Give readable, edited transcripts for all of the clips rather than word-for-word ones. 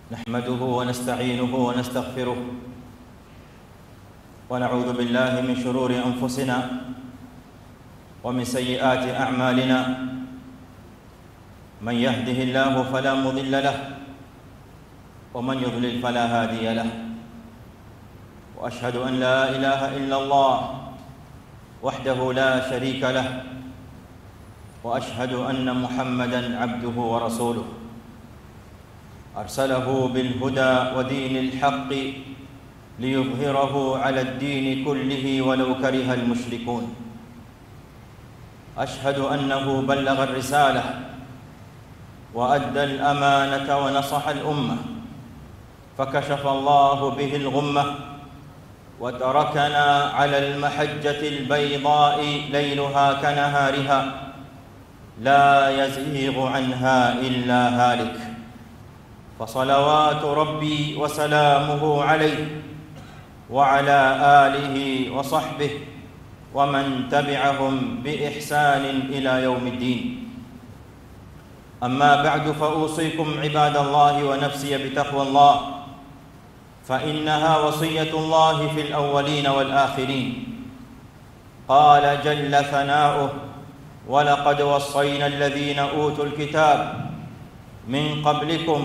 نحمده ونستعينه ونستغفره ونعوذ بالله من شرور أنفسنا ومن سيئات أعمالنا. من يهده الله فلا مضل له ومن يضلل فلا هادي له. وأشهد أن لا إله إلا الله وحده لا شريك له، وأشهد أن محمدًا عبده ورسوله أرسله بالهدى ودين الحق ليظهره على الدين كله ولو كره المشركون. أشهد أنه بلغ الرسالة وأدى الأمانة ونصح الأمة، فكشف الله به الغمة وتركنا على المحجة البيضاء ليلها كنهارها لا يزيغ عنها إلا هالك. فصلوات ربي وسلامه عليه وعلى آله وصحبه ومن تبعهم بإحسان إلى يوم الدين. أما بعد، فأوصيكم عباد الله ونفسي بتقوى الله، فإنها وصية الله في الأولين والآخرين. قال جل ثناؤه: ولقد وصينا الذين أوتوا الكتاب من قبلكم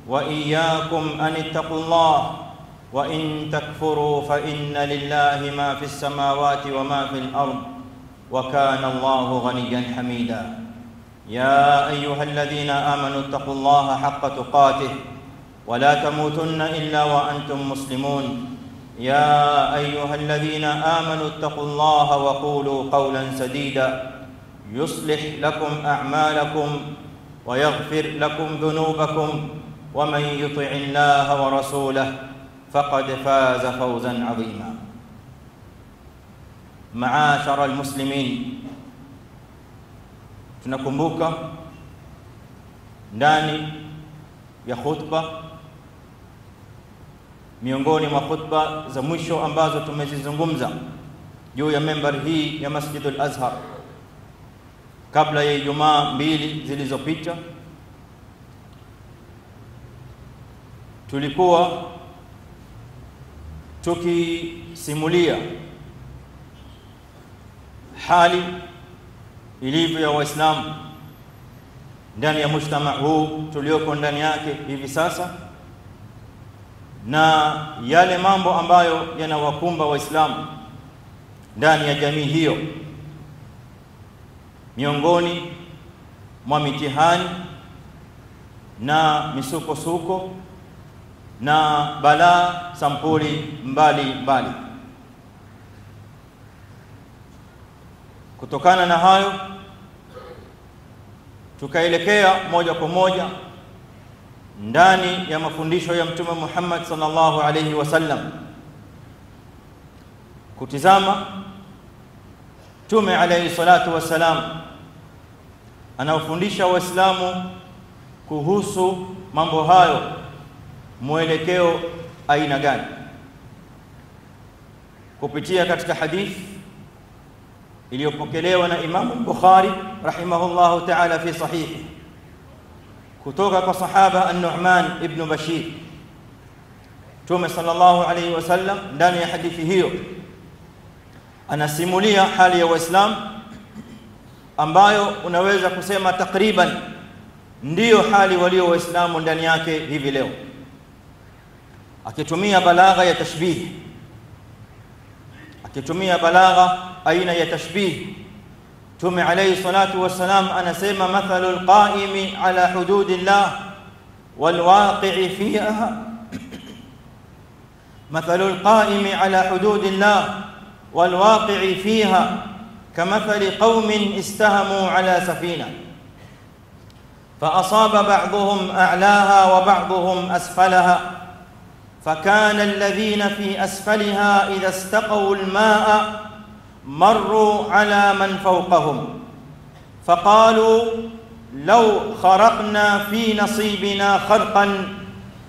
وإياكم أن اتقوا الله وإن تكفروا فإن لله ما في السماوات وما في الأرض وكان الله غنيا حميدا. يا أيها الذين آمنوا اتقوا الله حق تقاته ولا تموتن إلا وأنتم مسلمون. يا أيها الذين آمنوا اتقوا الله وقولوا قولا سديدا يصلح لكم أعمالكم ويغفر لكم ذنوبكم، ومن يطع الله ورسوله فقد فاز فوزا عظيما. معاشر المسلمين، tunakumbuka ndani ya khutba, miongoni mwa khutba za mwisho ambazo tumezizungumza juu ya membari hii ya Masjidul Azhar kabla ya Ijumaa mbili zilizopita, tulikuwa tukisimulia hali ilivyo ya Waislamu ndani ya mujtama huu tulioko ndani yake hivi sasa, na yale mambo ambayo yanawakumba Waislamu ndani ya jamii hiyo, miongoni mwa mitihani na misukosuko na balaa sampuli mbali. Kutokana na hayo, tukaelekea moja kwa moja ndani ya mafundisho ya Mtume Muhammad sallallahu alayhi wasallam, kutizama Mtume alayhi salatu wasalam anaofundisha Waislamu kuhusu mambo hayo, mwelekeo aina gani, kupitia katika hadithi iliyopokelewa na Imam Bukhari rahimahullahu ta'ala fi sahihi, kutoka kwa sahaba An-Nu'man ibn Bashir. Mtume sallallahu alayhi wasallam ndani ya hadithi hiyo anasimulia hali ya Waislamu ambayo unaweza kusema takriban ndiyo hali walio Waislamu ndani yake hivi leo, akitumia balagha ya tashbih, akitumia balagha aina ya tashbih. Mtume alayhi salatu wassalam anasema: mathalul qaimi ala hududillah wal waqi'i fiha, mathalul qaimi ala hududillah wal waqi'i fiha kamathali qaumin istahamu ala safina فأصاب بعضهم أعلاها وبعضهم أسفلها، فكان الذين في أسفلها إذا استقوا الماء مروا على من فوقهم فقالوا لو خرقنا في نصيبنا خرقا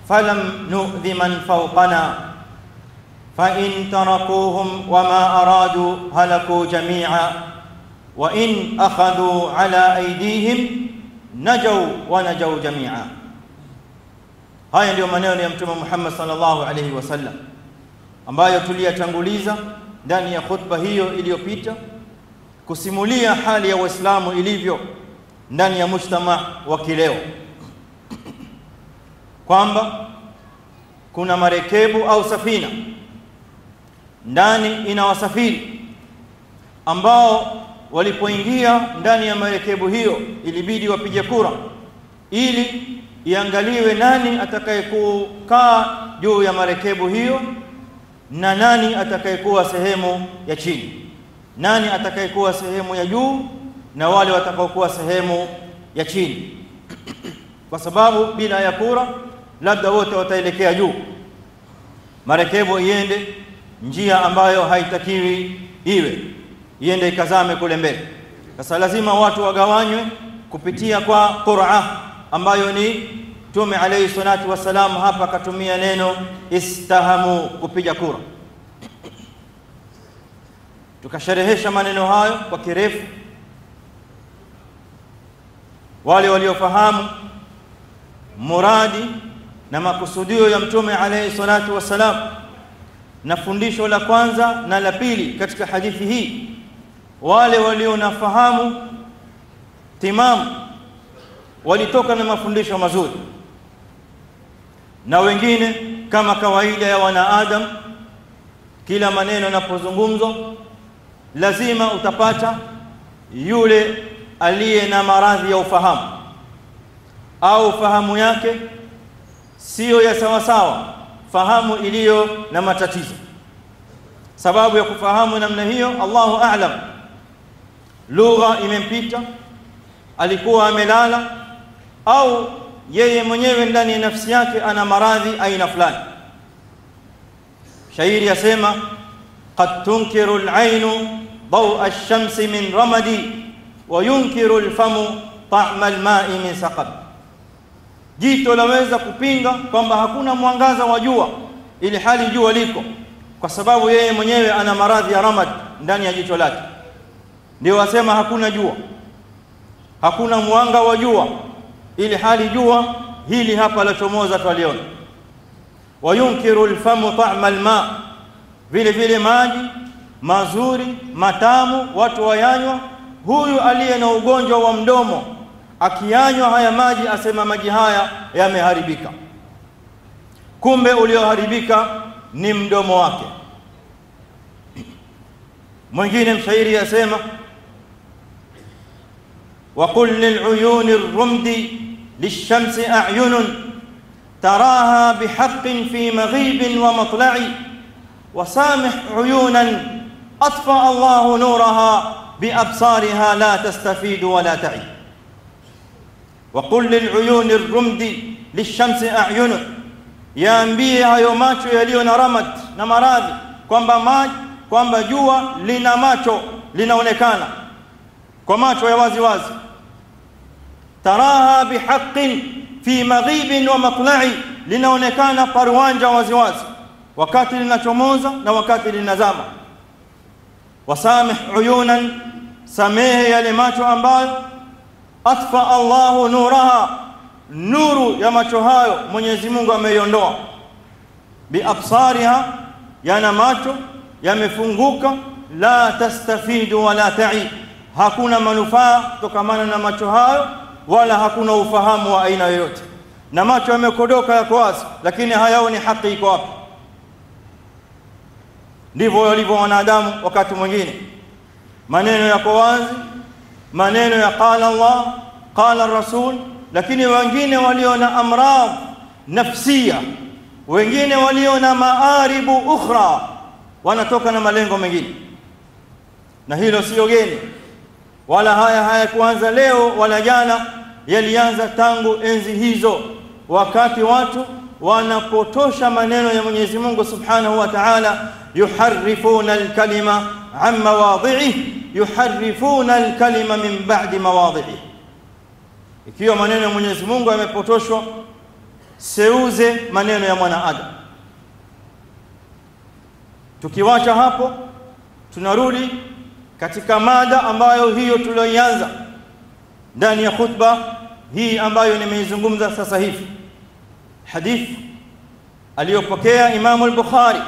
فلم نؤذ من فوقنا، فإن تركوهم وما أرادوا هلكوا جميعا، وإن أخذوا على أيديهم نجوا ونجوا جميعا. Haya ndio maneno ya Mtume Muhammad sallallahu alaihi wasallam ambayo tuliyatanguliza ndani ya khutba hiyo iliyopita, kusimulia hali ya Uislamu ilivyo ndani ya mujtama wa kileo, kwamba kuna marekebu au safina ndani ina wasafiri ambao walipoingia ndani ya marekebu hiyo ilibidi wapige kura ili iangaliwe nani atakayekukaa juu ya marekebu hiyo na nani atakayekuwa sehemu ya chini, nani atakayekuwa sehemu ya juu na wale watakaokuwa sehemu ya chini. Kwa sababu bila ya kura labda wote wataelekea juu, marekebu iende njia ambayo haitakiwi iende ikazame kule mbele. Sasa lazima watu wagawanywe kupitia kwa qur'a ambayo ni Mtume alayhi salatu wasalam hapa akatumia neno istahamu, kupiga kura. Tukasherehesha maneno hayo kwa kirefu. Wale waliofahamu muradi na makusudio ya Mtume alayhi salatu wasalam na fundisho la kwanza na la pili katika hadithi hii, wale walionafahamu timamu walitoka na mafundisho mazuri, na wengine kama kawaida ya wanaadam, kila maneno yanapozungumzwa lazima utapata yule aliye na maradhi ya ufahamu au fahamu yake sio ya sawa sawa, fahamu iliyo na matatizo. Sababu ya kufahamu namna hiyo, Allahu a'lam, lugha imempita, alikuwa amelala, au yeye mwenyewe ndani ya nafsi yake ana maradhi aina fulani. Shairi yasema qad tunkiru al-'aynu daw ash-shamsi min ramadi wa yunkiru al-famu ta'ma al-ma'i min saqab. Jito laweza kupinga kwamba hakuna mwangaza wa jua ili hali jua liko, kwa sababu yeye mwenyewe ana maradhi ya ramad ndani ya jicho lake. Ndio wasema hakuna jua, hakuna mwanga wa jua ili hali jua hili hapa la chomoza twaliona. Wayunkiru alfamu ta'ma alma, vile vile maji mazuri matamu watu wayanywa. Huyu aliye na ugonjwa wa mdomo akiyanywa haya maji asema maji haya yameharibika, kumbe ulioharibika ni mdomo wake. Mwingine mshairi yasema وقل للعيون الرمد للشمس أعين تراها بحق في مغيب ومطلع وسامح عيونا أطفأ الله نورها بأبصارها لا تستفيد ولا تعي. وقل للعيون الرمد للشمس أعين، yaambie hayo macho yaliyo na ramad na maradhi kwamba jua lina macho, linaonekana kwa macho ya wazi wazi. Taraha bihaqqin fi maghibin wa matla'i, linaonekana parwanja wazi wazi wakati linachomoza na wakati linazama. Wasamih uyunan, samehe yale macho ambayo atfa Allahu nuraha, nuru ya macho hayo Mwenyezi Mungu ameiondoa. Bi absariha, yana macho yamefunguka, la tastafidu wala ta'i, hakuna manufaa kutokamana na macho hayo wala hakuna ufahamu wa aina yoyote. Na macho yamekodoka yako wazi, lakini hayaoni haki iko wapi. Ndivyo walivyo wanadamu. Wakati mwingine maneno yako wazi, maneno ya qala Allah qala Rasul, lakini wengine walio na amradh nafsia, wengine walio na maaribu ukhra, wanatoka na malengo mengine. Na hilo sio geni, wala haya kuanza leo wala jana, yalianza tangu enzi hizo, wakati watu wanapotosha maneno ya Mwenyezi Mungu Subhanahu wa Ta'ala. Yuharrifuna al-kalima an mawadhi'i, yuharrifuna al-kalima min ba'di mawadhi'i. Ikiwa maneno ya Mwenyezi Mungu yamepotoshwa, seuze maneno ya mwanadamu. Tukiwacha hapo, tunarudi katika mada ambayo hiyo tulioianza ndani ya khutba hii ambayo nimeizungumza sasa hivi. حديث aliyopokea Imam al-Bukhari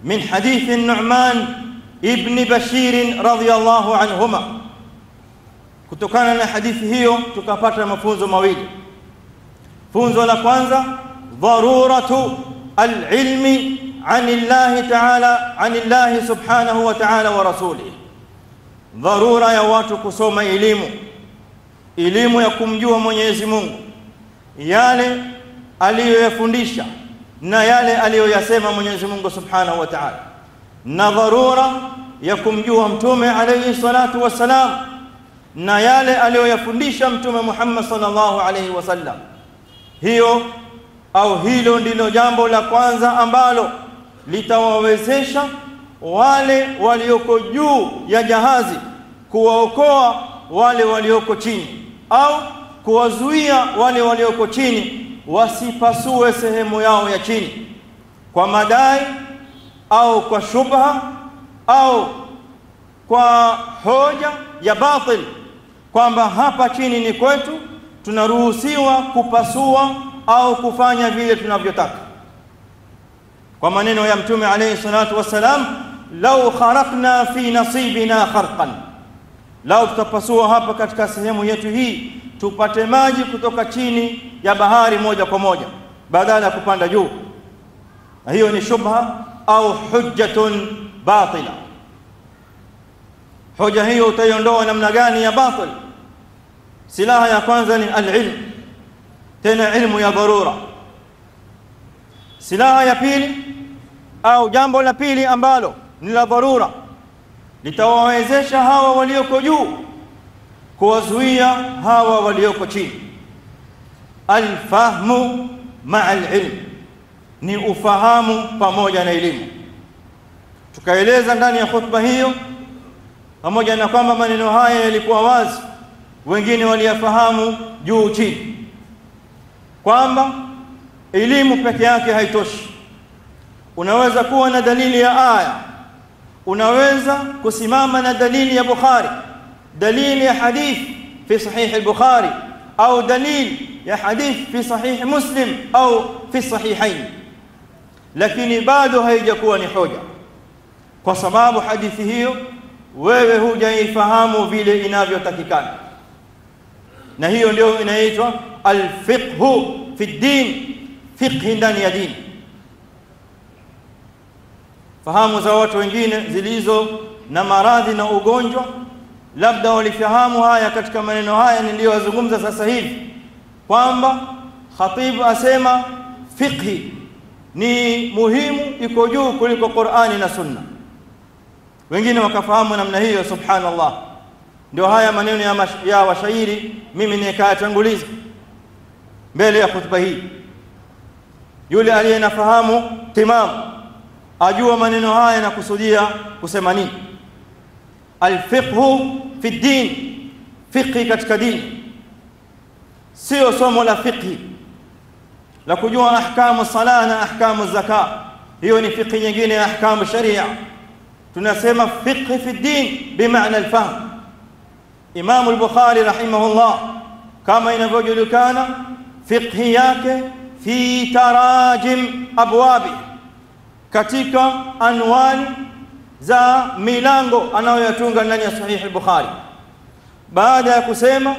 min hadith an-Nu'man ibn Bashir radhiyallahu anhuma. Kutokana na hadithi hiyo tukapata mafunzo mawili. Funzo la kwanza, dharuratu al-ilmi anillahi ta'ala, anillahi subhanahu wa ta'ala wa rasulih. Dharura ya watu kusoma elimu ya kumjua Mwenyezi Mungu, yale aliyoyafundisha na yale aliyoyasema Mwenyezi Mungu subhanahu wa ta'ala, na dharura ya kumjua mtume alayhi salatu wassalam na yale aliyoyafundisha mtume Muhammad sallallahu alayhi wasallam. Hiyo au hilo ndilo jambo la kwanza ambalo litawawezesha wale walioko juu ya jahazi kuwaokoa wale walioko chini, au kuwazuia wale walioko chini wasipasue sehemu yao ya chini kwa madai au kwa shubha au kwa hoja ya batil, kwamba hapa chini ni kwetu, tunaruhusiwa kupasua au kufanya vile tunavyotaka. Kwa maneno ya mtume alayhi salatu wassalam, law kharaqna fi nasibina kharqan, lao tutapasua hapa katika sehemu yetu hii tupate maji kutoka chini ya bahari moja kwa moja badala ya kupanda juu. Na hiyo ni shubha au hujjatun batila. Hoja hiyo utaiondoa namna gani ya batil? Silaha ya kwanza ni al-ilm, tena ilmu ya dharura. Silaha ya pili au jambo la pili ambalo ni la dharura litawawezesha hawa walioko juu kuwazuia hawa walioko chini, alfahmu ma'a alilm, ni ufahamu pamoja na elimu. Tukaeleza ndani ya khutba hiyo, pamoja na kwamba maneno haya yalikuwa wazi, wengine waliyafahamu juu chini, kwamba elimu peke yake haitoshi. Unaweza kuwa na dalili ya aya, unaweza kusimama na dalili ya Bukhari, dalili ya hadith fi sahih al-Bukhari, au dalili ya hadith fi sahih Muslim au fi sahihain, lakini bado haijakuwa ni hoja, kwa sababu hadithi hiyo wewe hujaifahamu vile inavyotakikana. Na hiyo ndio inaitwa al-fiqhu fi din, fiqhi ndani ya dini. Fahamu za watu wengine zilizo na maradhi na ugonjwa, labda walifahamu haya katika maneno haya niliyozungumza sasa hivi, kwamba khatibu asema fiqhi ni muhimu, iko juu kuliko Qur'ani na Sunna. Wengine wakafahamu namna hiyo, subhanallah. Ndio haya maneno ya washairi mimi nikayatanguliza mbele ya khutba hii. Yule aliyenafahamu timamu ajua maneno haya na kusudia kusema nini. Alfiqhu fi din, fiqhi katika dini, sio somo la fiqhi la kujua ahkamu sala na ahkamu zaka. Hiyo ni fiqhi nyingine ya ahkamu sharia. Tunasema fiqhi fi din bimaana alfahm. Imam al-Bukhari rahimahullah, kama inavyojulikana, fiqhi yake fi tarajim abwabi, katika anwani za milango anayoyatunga ndani ya sahih al-Bukhari, baada ya kusema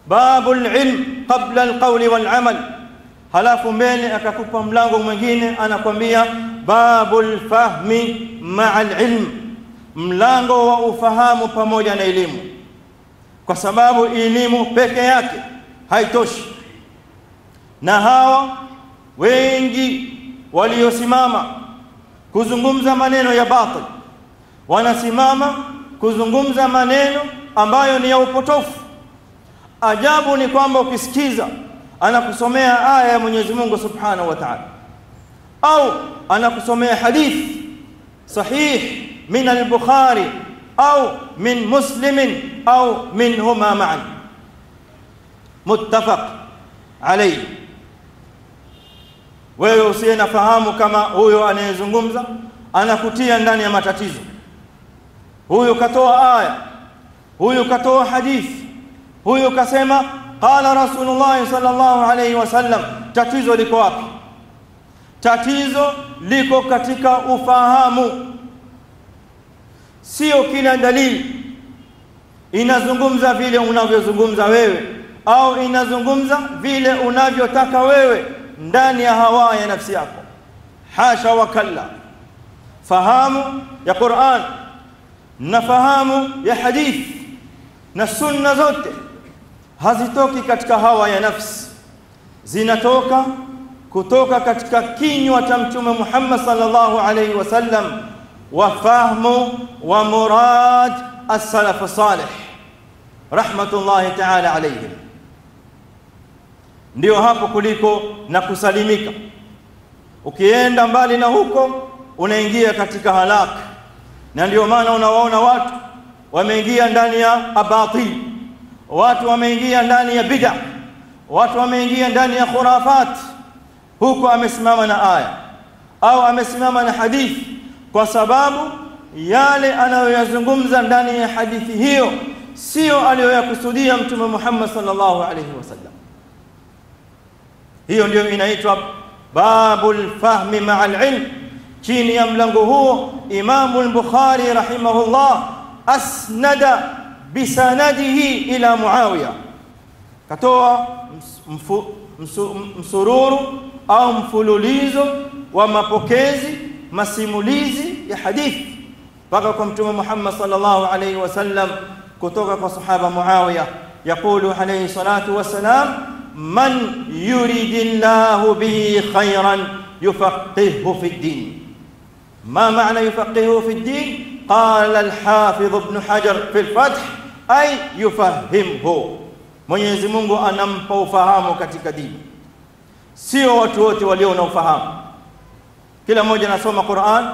babul ilm qabla al-qawli wal amal, halafu mbele akakupa mlango mwingine anakwambia babul fahmi ma'a al-ilm, mlango wa ufahamu pamoja na elimu, kwa sababu elimu peke yake haitoshi. Na hawa wengi waliosimama kuzungumza maneno ya batil, wanasimama kuzungumza maneno ambayo ni ya upotofu. Ajabu ni kwamba ukisikiza anakusomea aya ya Mwenyezi Mungu Subhanahu wa Ta'ala, au anakusomea hadith sahih min al-Bukhari au min Muslim au minhuma ma'an muttafaq alayhi, wewe usiyenafahamu kama huyo anayezungumza anakutia ndani ya matatizo. Huyo katoa aya, huyo katoa hadithi, huyo kasema qala Rasulullah sallallahu alayhi wasallam, tatizo liko wapi? Tatizo liko katika ufahamu. Sio kila dalili inazungumza vile unavyozungumza wewe, au inazungumza vile unavyotaka wewe ndani ya hawa ya nafsi yako. Hasha wa kalla. Fahamu ya Qur'an na fahamu ya hadith na sunna zote hazitoki katika hawa ya nafsi, zinatoka kutoka katika kinywa cha Mtume Muhammad sallallahu alayhi wasallam wa fahmu wa murad as-salaf salih rahmatullahi ta'ala alayhim. Ndio hapo kuliko na kusalimika. Ukienda mbali na huko unaingia katika halaka. Na ndio maana unawaona watu wameingia ndani ya abatil, watu wameingia ndani ya bid'a, watu wameingia ndani ya khurafat. Huko amesimama na aya au amesimama na hadithi, kwa sababu yale anayoyazungumza ndani ya hadithi hiyo sio aliyoyakusudia Mtume Muhammad sallallahu alayhi wasallam. Hiyo ndio inaitwa babul fahmi ma'al ilm. Chini ya mlango huo Imam al-Bukhari rahimahullah asnada bisanadihi ila Muawiya, katoa msururu au mfululizo wa mapokezi, masimulizi ya hadithi mpaka kwa Mtume Muhammad sallallahu alayhi wasallam, kutoka kwa sahaba Muawiya. Yaqulu alayhi salatu wassalam, man yuridillahu bihi khayran yufaqihuhu fi ddin. ما معنى يفقهه في الدين؟ قال الحافظ ابن حجر في الفتح أي يفهمه. Mwenyezi Mungu anampa ufahamu katika dini. Sio watu wote walio na ufahamu. Kila mmoja anasoma Qur'an,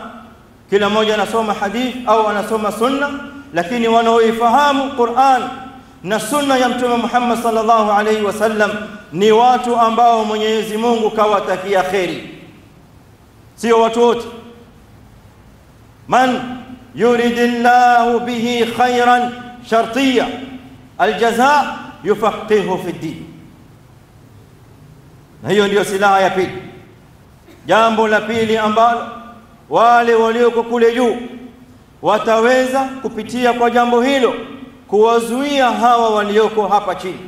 kila mmoja anasoma hadith au anasoma sunna, lakini wanaoifahamu Qur'an na sunna ya Mtume Muhammad sallallahu alayhi wasallam ni watu ambao Mwenyezi Mungu kawatakia kheri. Sio watu wote. من يريد الله به خيرا شرطية الجزاء يفقهه في الدين. Na hiyo ndio silaha ya pili. Jambo la pili ambalo wale walioko kule juu wataweza kupitia kwa jambo hilo kuwazuia hawa walioko hapa chini.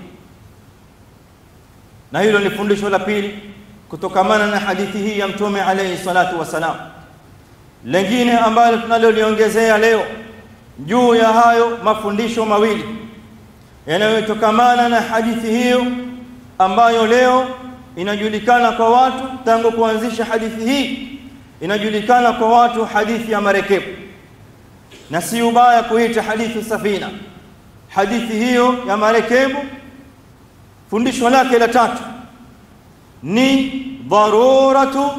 Na hilo ni fundisho la pili kutokamana na hadithi hii ya Mtume alayhi salatu wasalam. Lengine ambalo tunaloliongezea leo juu ya hayo mafundisho mawili yanayotokamana na hadithi hiyo, ambayo leo inajulikana kwa watu tangu kuanzisha hadithi hii, inajulikana kwa watu hadithi ya marekebu, na si ubaya kuita hadithi safina. Hadithi hiyo ya marekebu, fundisho lake la tatu ni dharuratu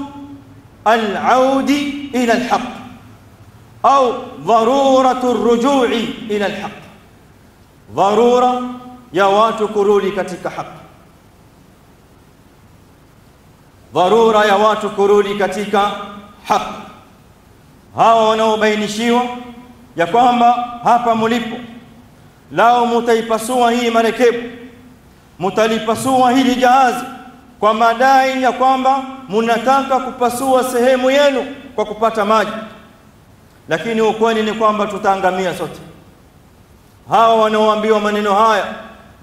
العود إلى الحق أو ضرورة الرجوع إلى الحق. ضرورة يا watu kurudi katika haki, dharura ya watu kurudi katika haki. Hawa wanaobainishiwa ya kwamba hapa mlipo lao mutaipasua hii marekebu, mutalipasua hili jahazi kwa madai ya kwamba mnataka kupasua sehemu yenu kwa kupata maji, lakini ukweli ni kwamba tutaangamia sote. Hawa wanaoambiwa maneno haya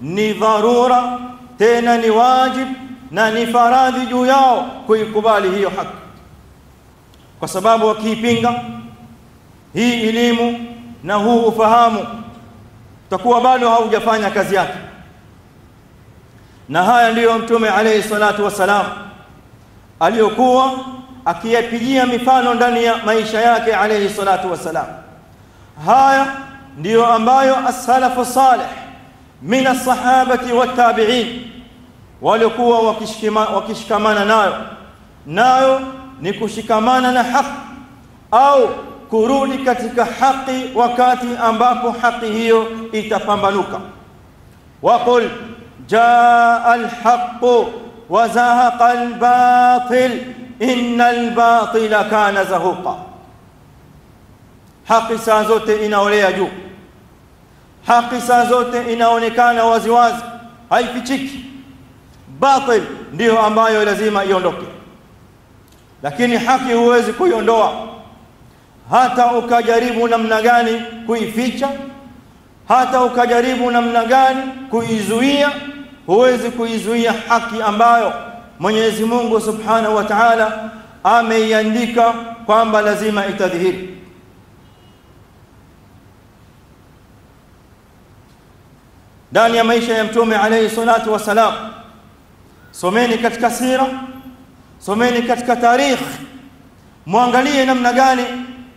ni dharura, tena ni wajib na ni faradhi juu yao kuikubali hiyo haki, kwa sababu wakiipinga hii elimu na huu ufahamu utakuwa bado haujafanya kazi yake. Na haya ndiyo Mtume alayhi salatu wasalam aliyokuwa akiyapigia mifano ndani ya maisha yake alayhi salatu wasalam. Haya ndiyo ambayo as-salafu salih min as-sahabati wat-tabi'in walikuwa wakishikamana nayo ni kushikamana na haki au kurudi katika haki wakati ambapo haki hiyo itapambanuka. Waqul jaa al-haqqu wa zahaqa al-batil innal batila kana zahuqa. Haki saa zote inaolea juu, haki saa zote inaonekana waziwazi, haifichiki. batil ndio ambayo lazima iondoke. Lakini haki huwezi kuiondoa, hata ukajaribu namna gani kuificha, hata ukajaribu namna gani kuizuia, huwezi kuizuia haki ambayo Mwenyezi Mungu Subhanahu wa Ta'ala ameiandika kwamba lazima itadhihiri. Ndani ya maisha ya Mtume alayhi salatu wasalam, someni katika sira, someni katika tarikh, muangalie namna gani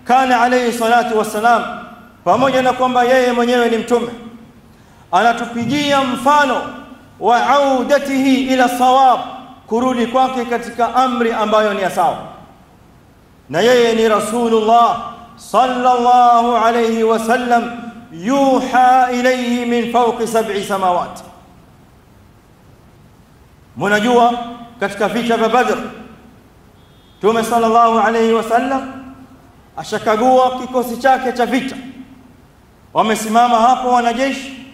kana alayhi salatu wasalam, pamoja na kwamba yeye mwenyewe ni mtume, anatupigia mfano wa audatihi ila sawab, kurudi kwake katika amri ambayo ni sawa. Na yeye ni Rasulullah sallallahu alayhi wasallam, yuha ilayhi min fawqi 7 samawat. Mnajua katika vita vya Badr, Mtume sallallahu alayhi wasallam ashakagua kikosi chake cha vita. Wamesimama hapo wanajeshi,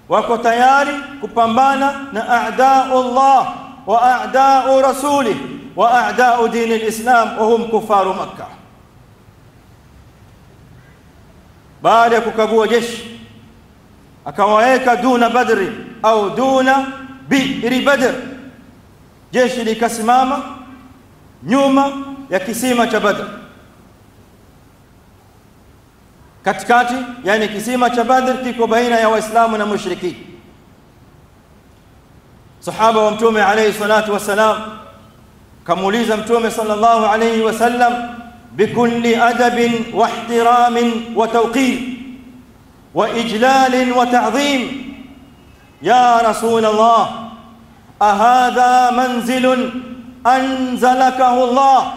wako tayari kupambana na a'da'ullah wa a'da'u rasulih wa a'da'u din al-islam wa hum kufaru Makkah. Baada ya kukagua jeshi, akawaeka duna Badri au duna bi'ri Badr. Jeshi likasimama nyuma ya kisima cha Badr, katikati, yani kisima cha Badr kiko baina ya Waislamu na mushriki. Sahaba wa Mtume alayhi salatu wasalam kamuuliza Mtume sallallahu alayhi wasallam bikulli adabin wa ihtiramin wa tawqir wa ijlal wa ta'zim, ya Rasul Allah, ahadha manzilun anzalakahu Allah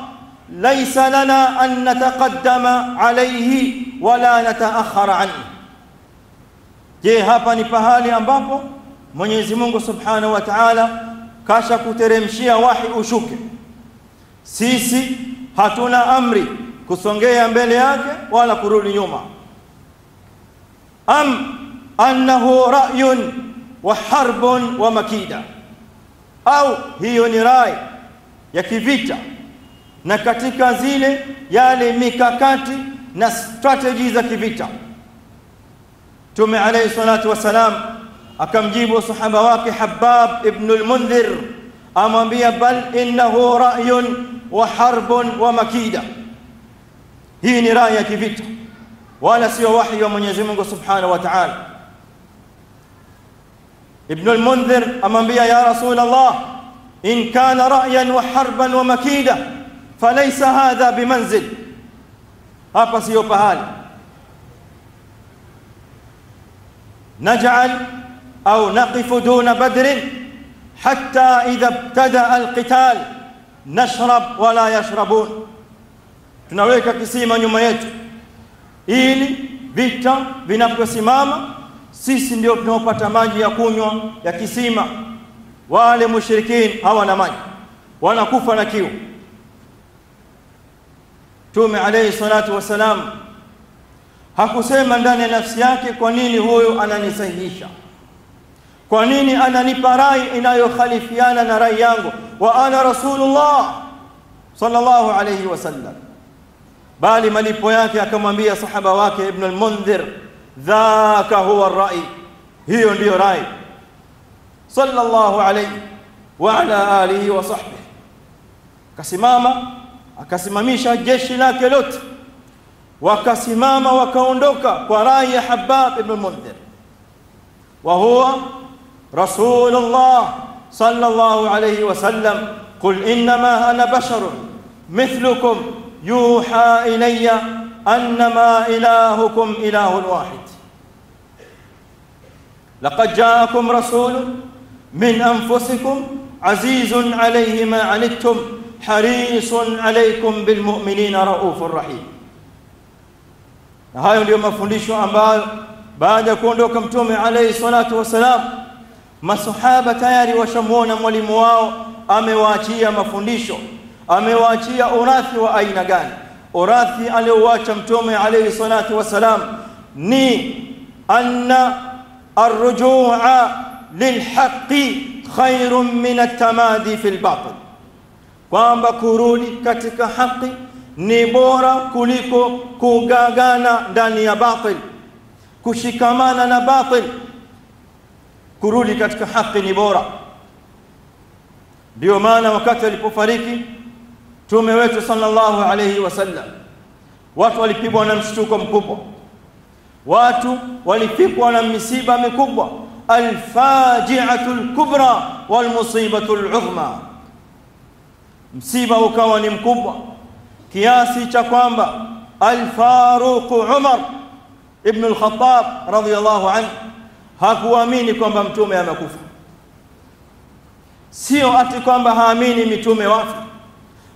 laysa lana an nataqaddama alayhi wala nataakhara anhu. Je, hapa ni pahali ambapo Mwenyezi Mungu Subhanahu wa Ta'ala kasha kuteremshia wahi ushuke, sisi hatuna amri kusongea mbele yake wala kurudi nyuma? Am annahu ra'yun wa harbun wa makida, au hiyo ni rai ya kivita na katika zile yale mikakati na strategy za kivita? Mtume alayhi salatu wasalam akamjibu sahaba wake Habab ibn al-Mundhir, amwambia bal innahu ra'yun wa harbun wa makida, hii ni rai ya kivita wala sio wahi wa Mwenyezi Mungu Subhanahu wa Ta'ala. Ibn al-Mundhir amwambia ya Rasul Allah, in kana ra'yan wa harban wa makida falaysa hadha bimanzil, hapa sio pahali. Naj'al au naqifu duna badrin hatta idha ibtada alqital nashrab wala yashrabun, tunaweka kisima nyuma yetu ili vita vinaposimama sisi ndio tunaopata maji ya kunywa ya kisima. Wale mushrikini hawana maji, wanakufa na kiu. Mtume alayhi salatu wasalam hakusema ndani ya nafsi yake, kwa nini huyu ananisahihisha, kwa nini ananipa rai inayokhalifiana na rai yangu, wa ana Rasulullah sallallahu alayhi wasallam. Bali malipo yake akamwambia sahaba wake Ibn al-Mundhir, dhaka huwa ar-ra'i, hiyo ndiyo rai, sallallahu alayhi wa ala alihi wa sahbihi. Kasimama, akasimamisha jeshi lake lote, wakasimama wakaondoka kwa rai ya Habab ibn al-Mundhir, wa huwa Rasulullah sallallahu alayhi wasallam, qul innama ana basharun mithlukum yuha ilayya annama ilahukum ilahun wahid. Laqad ja'akum rasulun min anfusikum azizun alayhi ma anittum harisun alaykum bil mu'minina raufur rahim. Na hayo ndio mafundisho ambayo baada ya kuondoka Mtume alayhi salatu wasalam, masahaba tayari washamuona mwalimu wao amewaachia mafundisho, amewaachia urathi wa aina gani. Urathi alioacha Mtume alayhi salatu wasalam ni anna arrujua lilhaqqi khairun min at-tamadi fil batil, kwamba kurudi katika haki ni bora kuliko kugagana ndani ya batil, kushikamana na batil. Kurudi katika haki ni bora. Ndio maana wakati alipofariki Mtume wetu sallallahu alayhi wasallam, watu walipigwa na mshtuko mkubwa, watu walipigwa na misiba mikubwa, alfaji'atul kubra wal musibatul uzma. Msiba ukawa ni mkubwa kiasi cha kwamba al-Faruq Umar ibn al-Khattab radhiyallahu anhu hakuamini kwamba mtume amekufa. Sio ati kwamba haamini mitume wafu,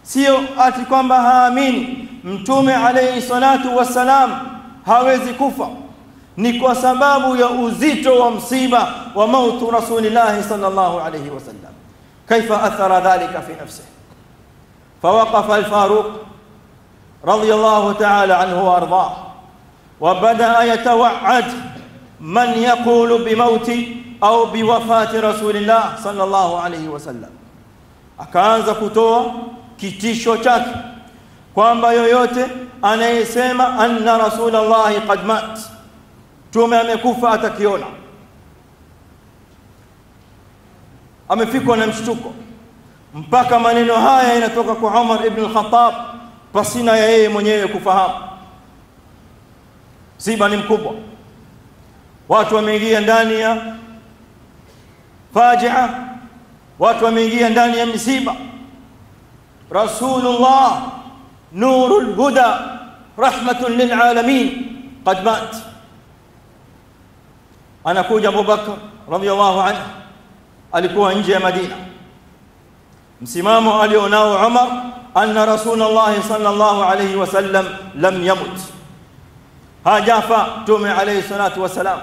sio ati kwamba haamini mtume alayhi salatu wassalam hawezi kufa, ni kwa sababu ya uzito wa msiba wa mautu rasulillah sallallahu alayhi wasallam. Kaifa athara dhalika fi nafsihi? فوقف الفاروق رضي الله تعالى عنه وارضاه وبدأ يتوعد من يقول بموت أو بوفاة رسول الله صلى الله عليه وسلم. akaanza kutoa kitisho chake kwamba yoyote anayesema anna rasulullah qad mat, tume amekufa, atakiona. Amefikwa na mshtuko mpaka maneno haya yanatoka kwa Umar ibn al-Khattab pasina ya yeye mwenyewe kufahamu. Msiba ni mkubwa, watu wameingia ndani ya fajia, watu wameingia ndani ya misiba. Rasulullah nurul huda rahmatun lil alamin qad mat. Anakuja Abu Bakr radhiyallahu anhu, alikuwa nje ya Madina. Msimamo alionao Umar anna Rasulullah sallallahu alayhi wasallam lam yamut, hajafa Mtume alayhi salatu wasalam.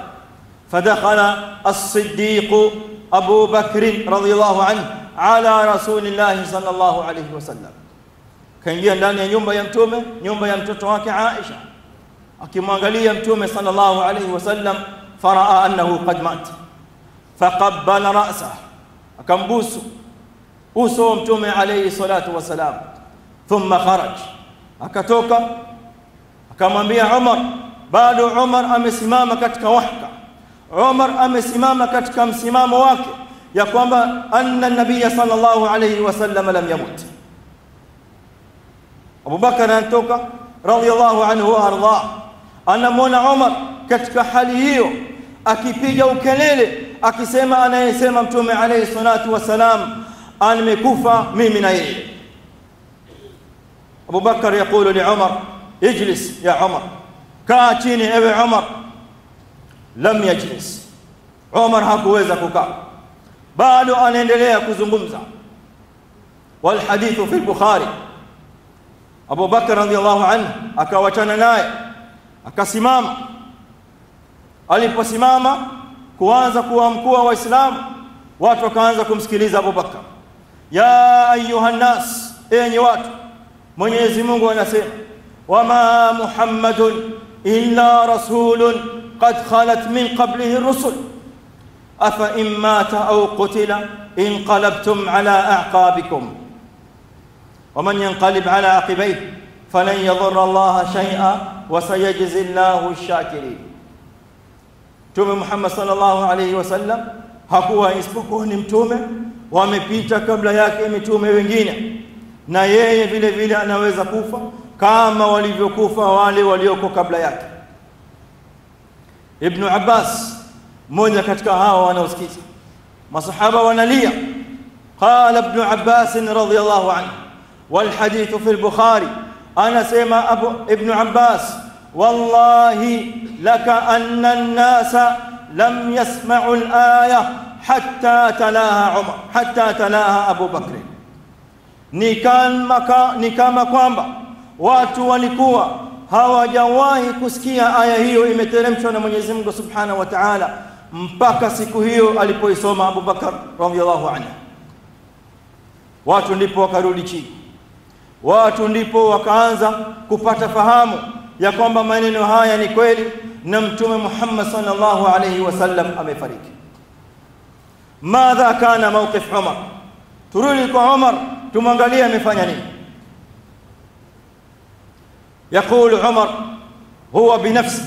Fadakhala as-Siddiq Abu Bakr radhiyallahu anhu ala Rasulillah sallallahu alayhi wasallam, kaingia ndani ya nyumba ya Mtume, nyumba ya mtoto wake Aisha, akimwangalia Mtume sallallahu alayhi wasallam. Faraa annahu qad mat, faqabbala ra'sahu, akambusu uso wa Mtume alayhi salatu wasalam. Thumma kharaj, akatoka akamwambia Umar. Bado Umar amesimama katika wahka, Umar amesimama katika msimamo wake ya kwamba anna nabiy sallallahu alayhi wasallam lam yamut. Abu Bakar anatoka radhiyallahu anhu wa arda, anamwona Umar katika hali hiyo akipiga ukelele akisema, anayesema Mtume alayhi salatu wasalam amekufa, mimi na yeye. Abu Bakar yakulu li Umar, ijlis ya Umar, kaa chini ewe Umar. Lam yajlis, Umar hakuweza kukaa, bado anaendelea kuzungumza. Wal hadithu fi al-Bukhari. Abu Bakar radhiyallahu anhu akawachana naye, akasimama. Aliposimama kuanza kuamkua Waislamu, watu wakaanza kumsikiliza Abu Bakar. Ya ayuha nas, enyi watu, Mwenyezi Mungu anasema, wama Muhammadun illa rasulun qad khalat min qablihi ar-rusul afa in mata aw qutila inqalabtum ala a'qabikum waman yanqalib ala aqibayhi falan yadhurra Allah shay'an wa sayajzi Allahu ash-shakirin. Mtume Muhammad sallallahu alayhi wasallam hakuwa isipokuwa ni mtume, wamepita kabla yake mitume wengine, na yeye vile vile anaweza kufa kama walivyokufa wale walioko kabla yake. Ibn Abbas, mmoja katika hao wanaosikiza masahaba wanalia, qala Ibn Abbas radhiyallahu anhu, wal hadithu fi al-Bukhari, anasema Ibn Abbas, wallahi laka anna an-nasa lam yasma'u al-aya hatta talaha Umar, hatta talaha Abu Bakr. Ni kama kwamba watu walikuwa hawajawahi kusikia aya hiyo imeteremshwa na Mwenyezi Mungu Subhanahu wa Ta'ala mpaka siku hiyo alipoisoma Abu Bakar radhiyallahu anhu. Watu ndipo wakarudi chini, watu ndipo wakaanza kupata fahamu ya kwamba maneno haya ni kweli na Mtume Muhammad sallallahu alayhi wasallam amefariki. madha kana mawqif Umar. Turudi kwa Umar tumwangalie amefanya nini. يقول عمر هو بنفسه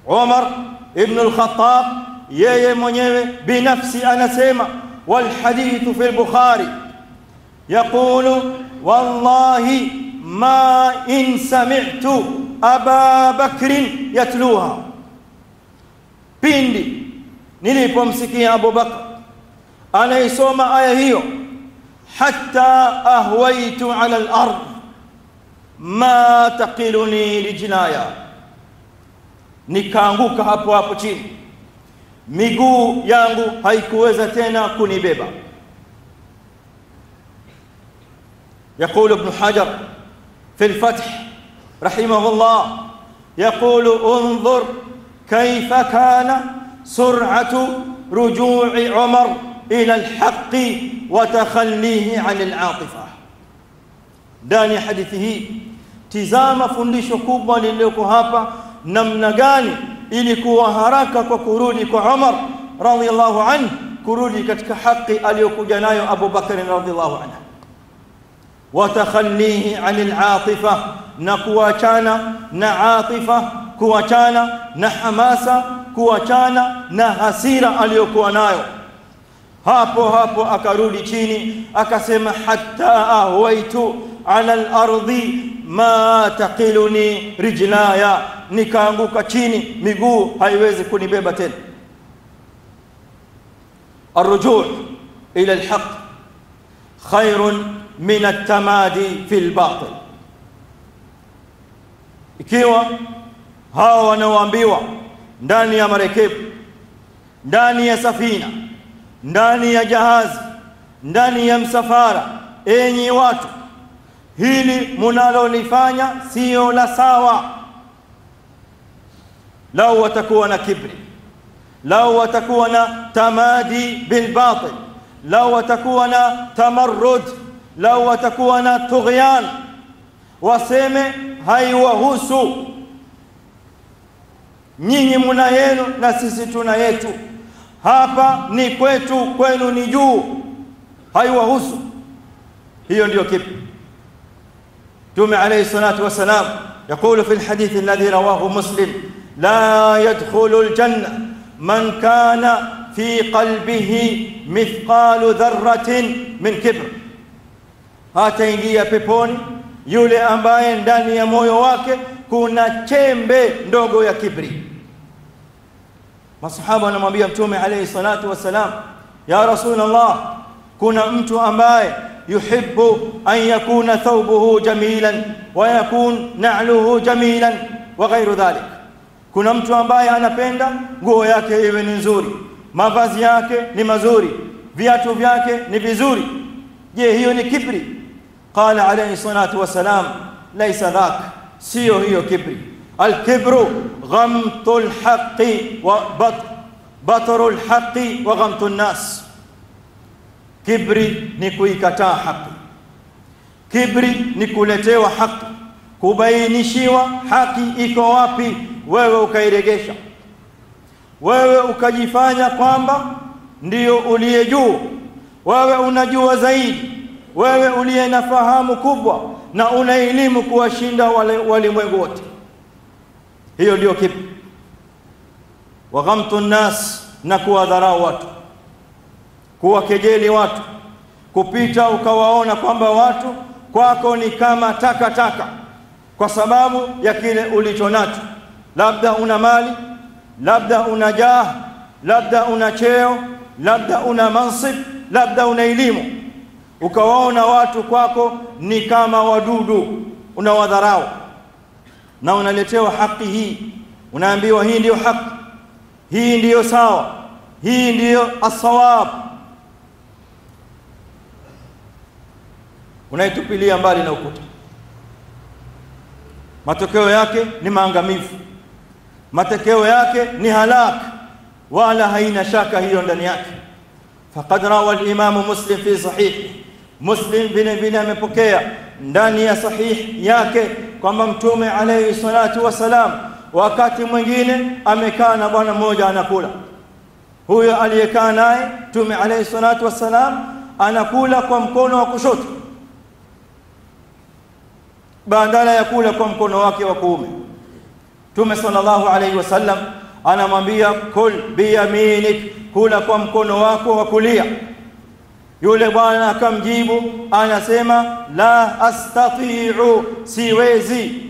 عمر ابن الخطاب yeye mwenyewe binafsi anasema والحديث في البخاري يقول والله ما إن سمعت أبا بكر يتلوها pindi nilipomsikia Abu Bakr anaisoma aya hiyo hatta ahwaitu ala al-ard ma taqiluni rijlaya, nikaanguka hapo hapo chini, miguu yangu haikuweza tena kunibeba. يقول ابن حجر في الفتح رحمه الله يقول انظر كيف كان سرعة رجوع عمر إلى الحق وتخليه عن العاطفة. ndani ya hadithi hii tizama fundisho kubwa lililoko hapa, namna gani ilikuwa haraka kwa kurudi kwa Umar radhiyallahu anhu, kurudi katika haki aliyokuja nayo Abu Bakr radhiyallahu anhu, wa takhallihi anil atifa, na kuachana na atifa, kuachana na hamasa, kuachana na hasira aliyokuwa nayo. hapo hapo akarudi chini akasema hatta ahwaitu ala al-ardi ma taqiluni rijlaya, nikaanguka chini, miguu haiwezi kunibeba tena. الرجوع إلى الحق خير من التمادي في الباطل. ikiwa hawa wanaoambiwa ndani ya marekebu, ndani ya safina, ndani ya jahazi, ndani ya msafara, enyi watu, hili munalolifanya sio la sawa, lau watakuwa na kibri, lau watakuwa na tamadi bil batil, lau watakuwa na tamarrud, lau watakuwa na tughyan, waseme haiwahusu, nyinyi muna yenu na sisi tuna yetu, hapa ni kwetu, kwenu ni juu, haiwahusu. hiyo ndio kibri. Mtume alayhi salatu wasalam يقول في الحديث الذي رواه مسلم لا يدخل الجنة من كان في قلبه مثقال ذرة من كبر, hataingia peponi yule ambaye ndani ya moyo wake kuna chembe ndogo ya kibri. Masahaba wanamwambia Mtume alayhi salatu wasalam, ya Rasulullah, kuna mtu ambaye yuhibbu an yakuna thawbuhu jamilan wa yakun na'luhu jamilan wa ghayru dhalik, kuna mtu ambaye anapenda nguo yake iwe ni nzuri, mavazi yake ni mazuri, viatu vyake ni vizuri. Je, hiyo ni kibri? Qala alayhi salatu wasalam laysa dhak, sio hiyo kibri. Al-kibru ghamtul haqqi wa batrul haqqi wa ghamtun nas. Kibri ni kuikataa haki, kibri ni kuletewa haki, kubainishiwa haki iko wapi, wewe ukairegesha, wewe ukajifanya kwamba ndio uliye juu, wewe unajua zaidi, wewe uliye na fahamu kubwa na una elimu kuwashinda walimwengu wote. hiyo ndio kibri. Wa ghamtun nas, na kuwadharau watu, kuwakejeli watu, kupita ukawaona kwamba watu kwako ni kama takataka kwa sababu ya kile ulicho nacho. Labda una mali, labda una jaha, labda una cheo, labda una mansib, labda una elimu, ukawaona watu kwako ni kama wadudu, unawadharau na unaletewa haki hii, unaambiwa hii ndio haki, hii ndio sawa, hii ndio as-sawab, unaitupilia mbali na ukuta. Matokeo yake ni maangamivu, matokeo yake ni halak, wala haina shaka hiyo ndani yake. Faqad rawa al-Imam Muslim fi sahih, Muslim vile amepokea ndani ya sahih yake kwamba Mtume alayhi salatu wasalam wakati mwingine amekaa na bwana mmoja anakula, huyo aliyekaa naye Mtume alayhi salatu wassalam anakula kwa mkono wa kushoto badala ya kula kwa mkono wake wa kuume. Mtume sallallahu alayhi wasallam anamwambia kul biyaminik, kula kwa mkono wako wa kulia. Yule bwana akamjibu anasema la astati'u, siwezi.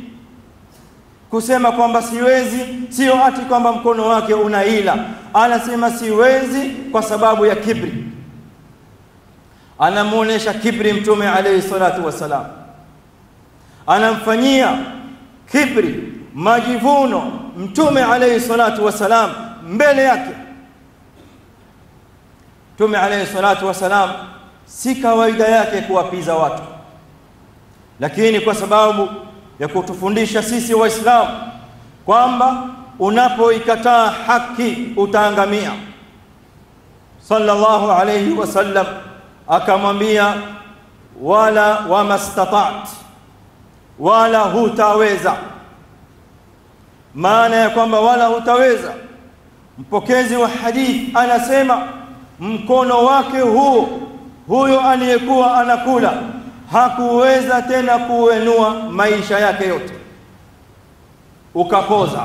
Kusema kwamba siwezi sio ati kwamba mkono wake unaila, anasema siwezi kwa sababu ya kibri. Anamuonesha kibri Mtume alayhi salatu wasalam, anamfanyia kibri, majivuno Mtume alayhi salatu wasalam mbele yake. Mtume alayhi salatu wasalam si kawaida yake kuwapiza watu, lakini kwa sababu ya kutufundisha sisi Waislamu kwamba unapoikataa haki utaangamia, sallallahu alayhi wasallam akamwambia wala wamastata'at, wala hutaweza. Maana ya kwamba wala hutaweza, mpokezi wa hadith anasema mkono wake huyo aliyekuwa anakula hakuweza tena kuenua maisha yake yote, ukapoza.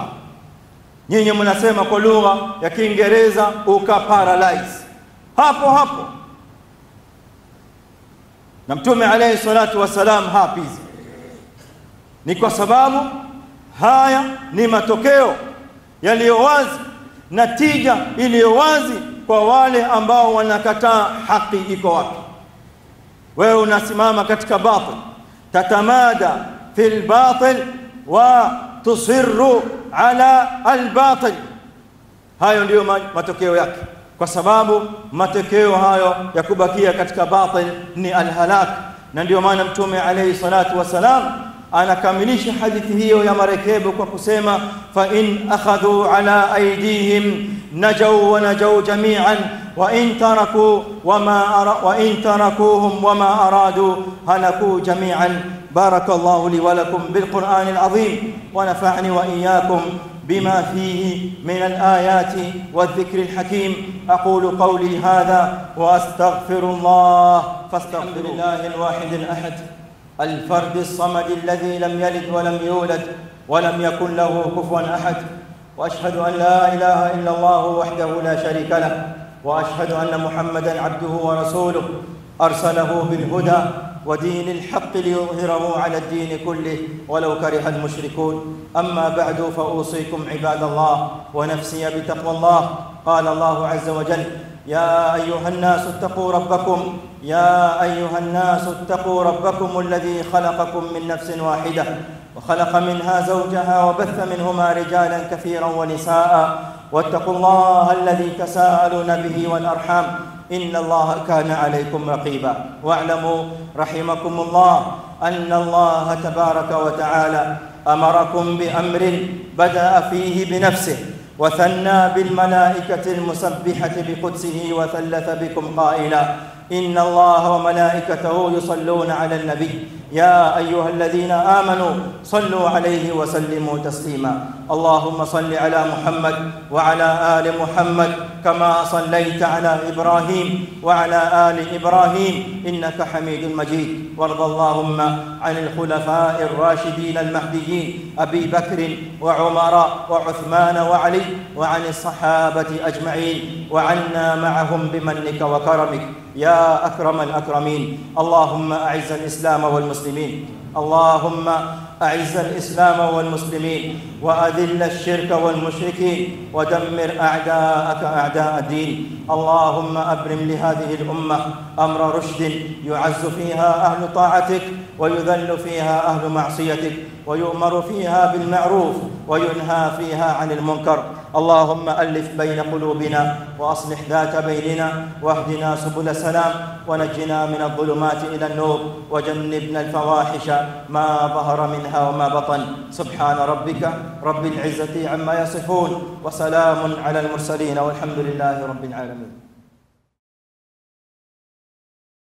Nyinyi mnasema kwa lugha ya Kiingereza ukaparalyze hapo hapo. Na Mtume alayhi salatu wasalam hapizi. Ni kwa sababu haya ni matokeo yaliyo wazi, natija iliyo wazi kwa wale ambao wanakataa haki iko wapi. Wewe unasimama katika batil, tatamada fil batil wa tusirru ala al-batil. Hayo ndiyo matokeo yake, kwa sababu matokeo hayo ya kubakia katika batil ni al-halak. Na ndio maana Mtume alayhi salatu wasalam anakamilisha hadithi hiyo ya marekebu kwa kusema fa in akhadhu ala aydihim najaw wa najaw jami'an wa in tarakuhum wama aradu halaku jami'an. barakallahu li wa lakum bil Qur'anil azim wa nafa'ani wa iyyakum بما فيه من الآيات والذكر الحكيم. أقول قولي هذا وأستغفر الله فاستغفروا. الله الواحد الأحد الفرد الصمد الذي لم يلد ولم يولد ولم يكن له كفوا أحد. وأشهد أن لا إله إلا الله وحده لا شريك له، وأشهد أن محمدا عبده ورسوله أرسله بالهدى ودين الحق ليظهره على الدين كله ولو كره المشركون. أما بعد فأوصيكم عباد الله ونفسي بتقوى الله. قال الله عز وجل يا أيها الناس اتقوا ربكم اتقوا ربكم الذي خلقكم من نفس واحدة وخلق منها زوجها وبث منهما رجالا كثيرا ونساء واتقوا الله الذي تساءلون به والأرحام إن الله كان عليكم رقيبا. واعلموا رحمكم الله أن الله تبارك وتعالى أمركم بأمر بدأ فيه بنفسه وثنى بالملائكة المسبحة بقدسه وثلث بكم قائلا إن الله وملائكته يصلون على النبي يا أيها الذين آمنوا صلوا عليه وسلموا تسليما. اللهم صل على محمد وعلى آل محمد كما صليت على إبراهيم وعلى آل إبراهيم إنك حميد مجيد. وارض اللهم عن الخلفاء الراشدين المهديين أبي بكر وعمر وعثمان وعلي وعن الصحابة أجمعين وعنا معهم بمنك وكرمك يا أكرم الأكرمين. اللهم أعز الإسلام والمسلمين، اللهم أعز الإسلام والمسلمين وأذل الشرك والمشركين ودمر أعداءك أعداء الدين. اللهم أبرم لهذه الأمة أمر رشد يعز فيها أهل طاعتك ويذل فيها أهل معصيتك ويؤمر فيها بالمعروف وينهى فيها عن المنكر. اللهم ألف بين قلوبنا وأصلح ذات بيننا واهدنا سبل السلام ونجنا من الظلمات إلى النور وجنبنا الفواحش ما ظهر منها وما بطن. سبحان ربك رب العزة عما يصفون وسلام على المرسلين والحمد لله رب العالمين.